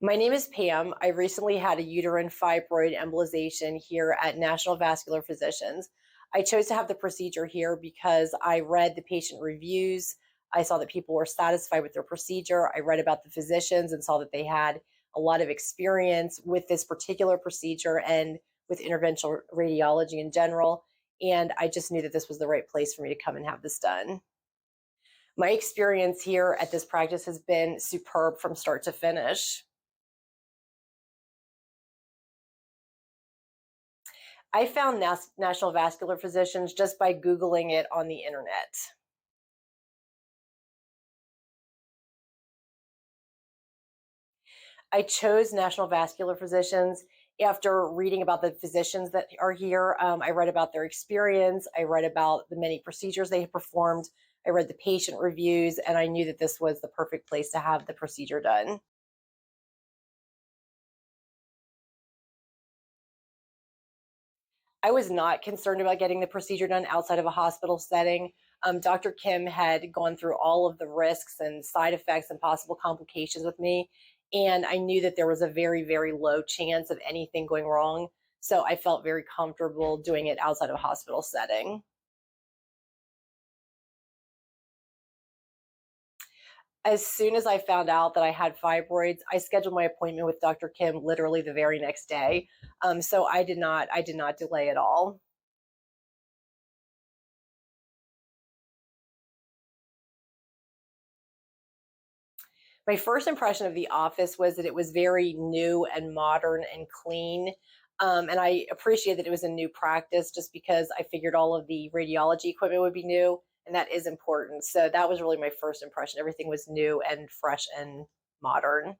My name is Pam. I recently had a uterine fibroid embolization here at National Vascular Physicians. I chose to have the procedure here because I read the patient reviews. I saw that people were satisfied with their procedure. I read about the physicians and saw that they had a lot of experience with this particular procedure and with interventional radiology in general. And I just knew that this was the right place for me to come and have this done. My experience here at this practice has been superb from start to finish. I found National Vascular Physicians just by Googling it on the internet. I chose National Vascular Physicians after reading about the physicians that are here. I read about their experience. I read about the many procedures they had performed. I read the patient reviews, and I knew that this was the perfect place to have the procedure done. I was not concerned about getting the procedure done outside of a hospital setting. Dr. Kim had gone through all of the risks and side effects and possible complications with me. And I knew that there was a very, very low chance of anything going wrong. So I felt very comfortable doing it outside of a hospital setting. As soon as I found out that I had fibroids, I scheduled my appointment with Dr. Kim literally the very next day. So I did not delay at all. My first impression of the office was that it was very new and modern and clean. And I appreciate that it was a new practice just because I figured all of the radiology equipment would be new, and that is important. So that was really my first impression. Everything was new and fresh and modern.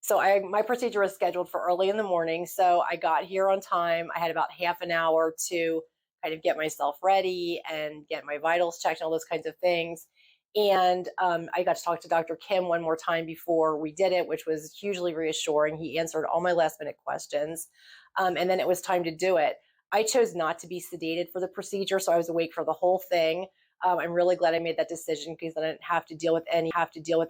So my procedure was scheduled for early in the morning. So I got here on time. I had about half an hour to kind of get myself ready and get my vitals checked and all those kinds of things. And I got to talk to Dr. Kim one more time before we did it, which was hugely reassuring. He answered all my last minute questions. And then it was time to do it. I chose not to be sedated for the procedure, so I was awake for the whole thing. I'm really glad I made that decision because I didn't have to deal with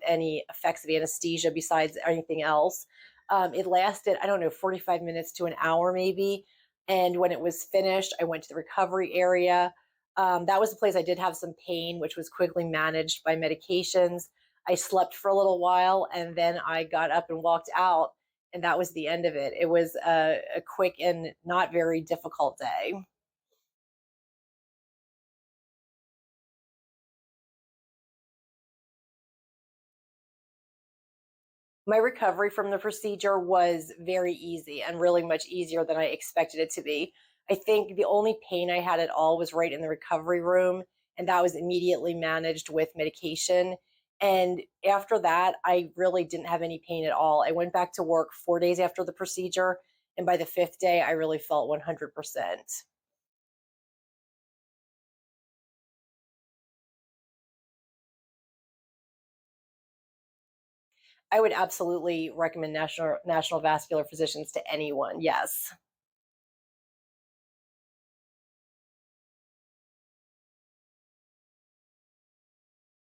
any effects of anesthesia besides anything else. It lasted, I don't know, 45 minutes to an hour maybe. And when it was finished, I went to the recovery area. That was the place I did have some pain, which was quickly managed by medications. I slept for a little while and then I got up and walked out, and that was the end of it. It was a quick and not very difficult day. My recovery from the procedure was very easy and really much easier than I expected it to be. I think the only pain I had at all was right in the recovery room, and that was immediately managed with medication. And after that, I really didn't have any pain at all. I went back to work 4 days after the procedure, and by the fifth day, I really felt 100%. I would absolutely recommend National Vascular Physicians to anyone. Yes.